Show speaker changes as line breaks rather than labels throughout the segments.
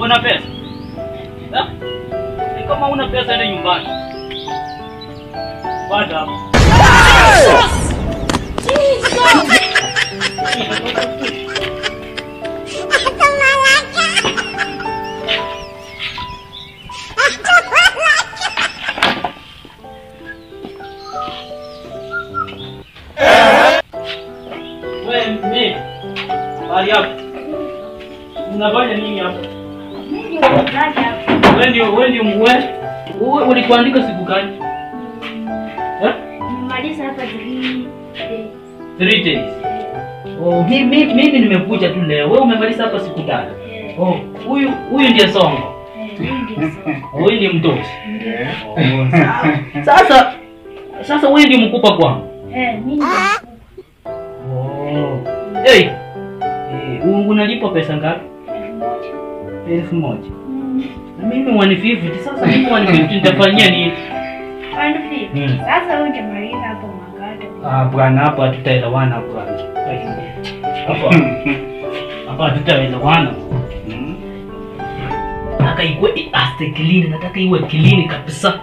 una pesa? Kama una pesa ende nyumbani. Bada hapo. Wewe bali hapo. Unafanya nini hapo? Wewe ndio mwe. Wewe ulikuandika siku gani?
Nimaliza hapa 3 days.
3 days. Oh, mimi nimekuja tu leo. Wewe umemaliza hapa siku gani? Oh, huyu ndiye Songo. Huyu ndiye mtoto. Sasa wewe ndiye mkupa kwangu.
Mimi.
Oh. Hey. Unalipa pesa ngapi? 1,000. Na mimi 150. Sasa mimi 150 nitafanyia nini?
150. Sasa ungemaliza hapo mangapi?
Bwana hapa hatutaelewana bwana. Hapa hatutaelewana. Nataka iwe clean, nataka iwe clean kabisa.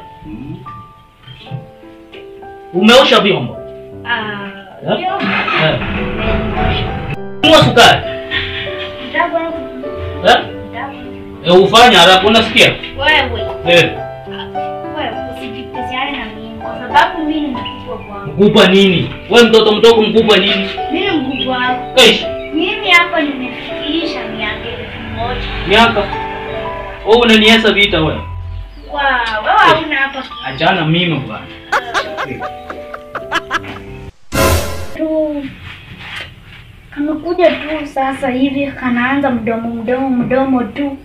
Umeosha vyombo?
Vyombo.
Mwa sukari. Ufanya haraka unasikia?
Wewe usijipesiane na mimi kwa sababu mimi ni mkubwa kwangu.
Mkubwa nini? Wewe mtoto mdogo mkubwa nini?
Mimi mkubwa wako. Mimi hapa nimefikisha miaka 1000.
Miaka? Wewe unaniesa vita wewe?
Wewe hauna hapa.
Achana mimi bwana.
Kamekuja tu sasa hivi kanaanza mdomo tu.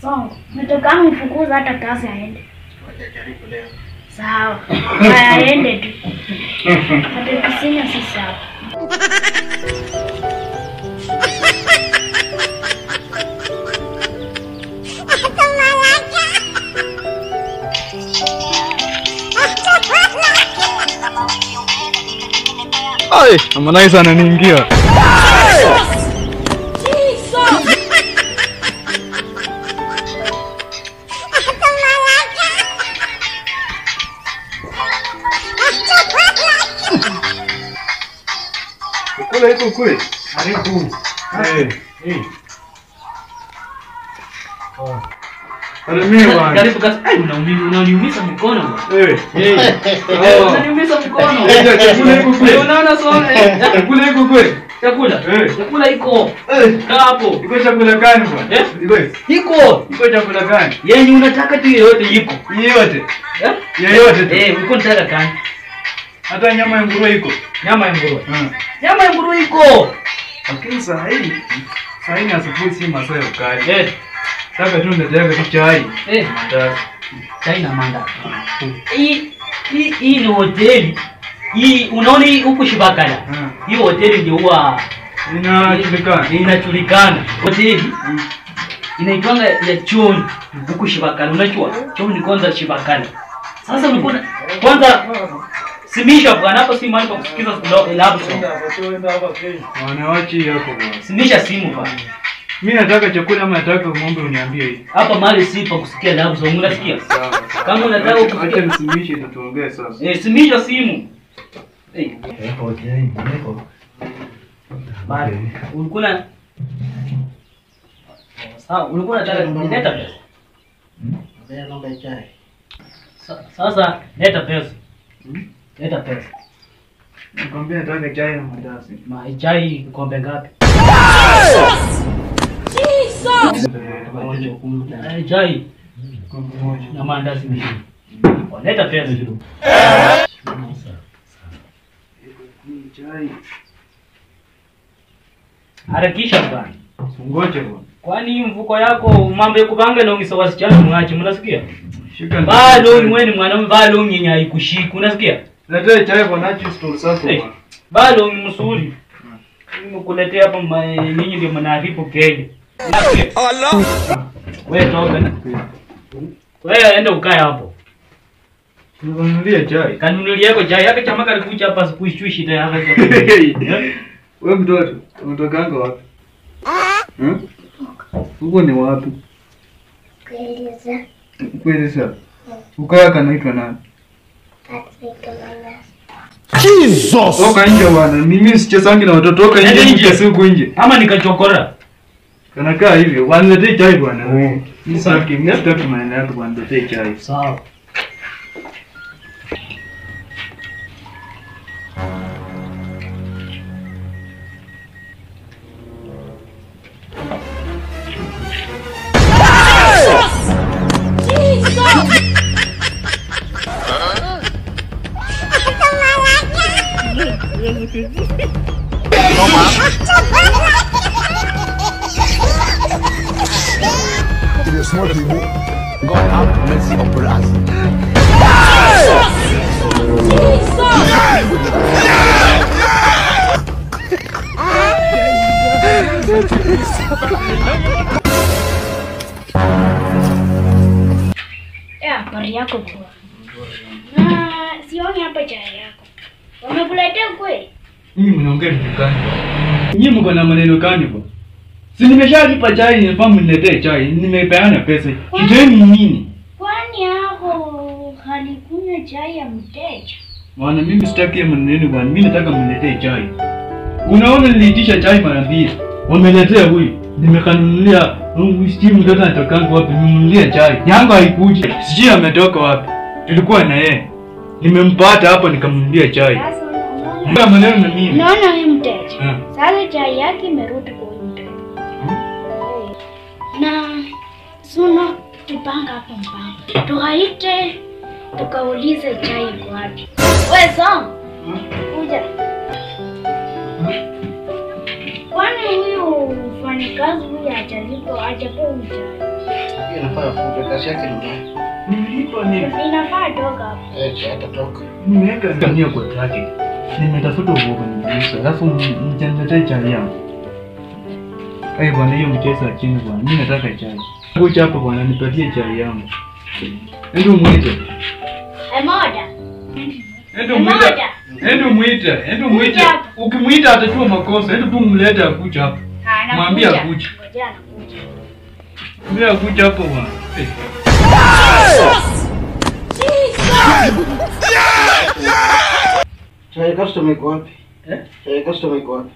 Songo, nataka mfukuza hata kazi aende.
Watajaribu leo.
Sawa. Aende tu. Hata kusina si sawa.
Ai, Harmonize ananiingia. Kule iko kule.
Karibu.
Karibu kasi. Ai unaniumiza mkono bwana. Unaniumiza mkono.
Kule iko kule.
Unaona sona?
Kule iko kule.
Chakula. Chakula iko. Hapo.
Iko chakula gani bwana?
Iko
chakula gani?
Yenye unataka tu yote iko.
Yote. Yote tu.
Uko nataka gani?
Hata nyama ya nguruwe iko.
Nyama ya nguruwe. Nyama ya nguruwe iko.
Lakini saa hii ni asubuhi si masaa ya ukali. Sasa tu nataka tu chai. Mandazi.
Chai na mandazi. Hii ni hoteli. Hii unaona huko Shibakala. Hii hoteli ndio huwa inajulikana. Hoteli inaitwa ya Choni huko Shibakala. Unajua? Choni kwanza Shibakala. Sasa ulikuwa kwanza simisha bwana hapo si mahali pa kusikiza love song.
Wanawachi yako bwana.
Simisha simu bwana.
Mimi nataka chakula ama nataka muombe uniambie hivi.
Hapa mahali si pa kusikia love song unasikia?
Sawa.
Kama unataka
acha nisimishe ndio tuongee sasa.
Simisha simu. Niko. Bado ulikuwa sawa, ulikuwa unataka kuleta pesa.
Mbona naomba chai?
Sasa leta pesa. Leta pesa.
Nikwambia nataka chai na mandazi.
Chai kombe ngapi? Chai
kombe moja
na mandazi mbili. Leta pesa juu.
Chai.
Harakisha bwana.
Ngoja bwana.
Kwani mfuko yako mambo ya kupanga na ungisa wasichana mwache mnasikia?
Shika.
Bado ni wewe mwanaume bado nyenya haikushika unasikia?
Leta chai bwana acha store sasa.
Bado ni msuri. Nimekuletea hapa ninyi ndio mnaharibu Kenya. Allah. Wewe toka. Wewe enda ukae hapo.
Unanunulia chai.
Kanunulia yako chai yake chama kalikuja hapa sikuishui shida yako.
Wewe mtoto, unatoka wapi? Huko ni wapi?
Kueleza.
Kueleza. Ukaya kanaitwa nani?
Jesus!
Toka nje bwana. Mimi sichesangi na watoto. Toka nje nikasiku nje.
Ama nikachokora.
Kanakaa hivyo. Waniletee chai bwana. Mimi sitaki maneno yako bwana, niletee chai.
Sawa.
To the small people, God have mercy upon us.
Habari yako kwa. Sioni hapa chai yako. Wamekuletea kweli?
Nyinyi mnaongea vitu gani? Nyinyi mko na maneno gani bwana? Si nimeshalipa chai, nilifaa mniletee chai. Nimepeana pesa. Shideni nini?
Kwani hapo halikunywa chai ya mteja?
Bwana mimi sitaki maneno bwana. Mimi nataka mniletee chai. Unaona niliitisha chai mara mbili. Wameletea huyu. Nimekanunulia sijui mtoto anatoka wapi, nimemnunulia chai. Yangu haikuji. Sijui ametoka wapi. Tulikuwa na yeye. Nimempata hapo nikamnunulia chai.
Sasa unaona?
Ndio maneno na mimi.
Unaona huyu mteja? Sasa chai yake imerudi kwa huyu mteja. Na suno tupanga hapo mpango. Tukaite tukaulize chai iko wapi. Wewe Song. Kuja. Kwani huyu mfanyakazi huyu hajapewa chai?
Hiyo inafaa fupe, kazi yake ni mbaya.
Nilipa nini?
Inafaa toka hapo.
Atatoka.
Nimeweka ndani kwa traki. Nimetafuta uoga nimeisha. Alafu mjaniletee chai yangu. Bwana hiyo mcheza chini bwana. Mimi nataka chai. Kuja hapa bwana nipatie chai yangu. Ndio muite.
Moja.
Ndio muite. Ukimuita atachua makosa. Ndio tu mlete akuja hapa. Mwambie akuja.
Ngoja anakuja.
Mwambie akuja hapo bwana.
Chai customer iko wapi?
Eh?
Chai customer iko wapi?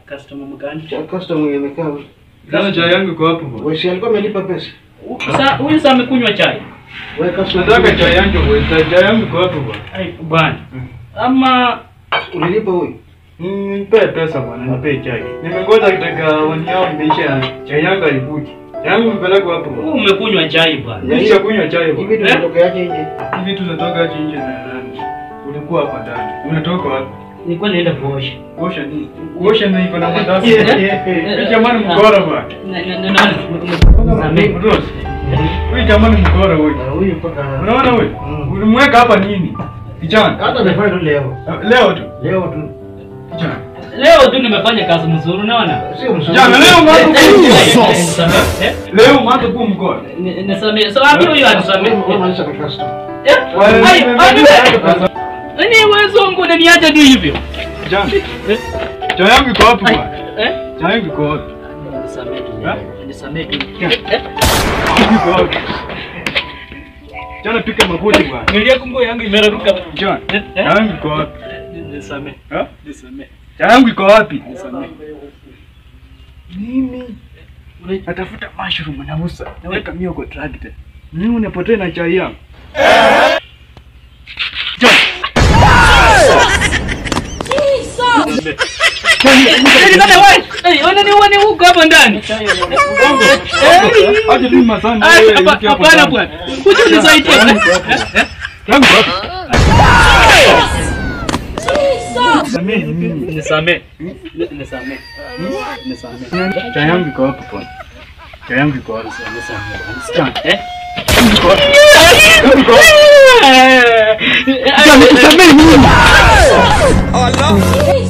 Customer mgani?
Chai customer imekaa wapi?
Sasa chai yangu iko hapo bwana.
Wewe si alikuwa amelipa pesa?
Sasa huyu sasa amekunywa chai.
Wewe customer
Nataka chai yangu wewe. Chai yangu iko hapo bwana.
Ai bwana. Ama
ulilipa huyu?
Nipe pesa bwana, nipe chai. Nimengoja kitaka wanyao imeisha. Chai yangu haikuji. Chai yangu mpeleka hapo bwana.
wewe umekunywa chai bwana.
Nishakunywa chai
Hivi
bwana.
tunatoka yake nje.
Hivi tunatoka nje na nani? Ulikuwa hapa ndani. Unatoka wapi?
Nilikuwa naenda kuosha.
Kuosha nini? Kuosha ndio iko na matatizo. Hii jamani mkora bwana. Huyu jamani mkora huyu.
Huyu mpaka
Unaona huyu? Ulimweka hapa nini? Kijana.
hata amefanya leo.
Leo tu.
Leo tu.
Kijana.
Leo tu nimefanya kazi mzuri unaona?
Sio mzuri.
Kijana leo mambo
Eh?
leo mambo kwa mkora.
Nisamee. So hapo huyu anisamee.
Wewe maanisha kwa customer.
Ni wewe wangu unaniacha tu hivyo.
Kijana. Chai yangu iko hapo bwana. Chai yangu iko hapo.
Nisamee tu.
Iko hapo. Jana pika magoti bwana.
Niliakumbuka yangu imeraruka.
Jana. Chai yangu iko wapi?
Nisamee. Nisamee.
Chai yangu iko wapi? Mimi natafuta mushroom na musa. Naweka mio kwa tractor. Mimi unapotea na chai yangu.
Unaniuani huko hapo ndani.
Aje tu masana.
Hapana bwana. Kuja unisaidie.
Yangu wapi?
Nisamee.
Chai yangu iko hapo bwana. Chai yangu iko hapo.
Allah!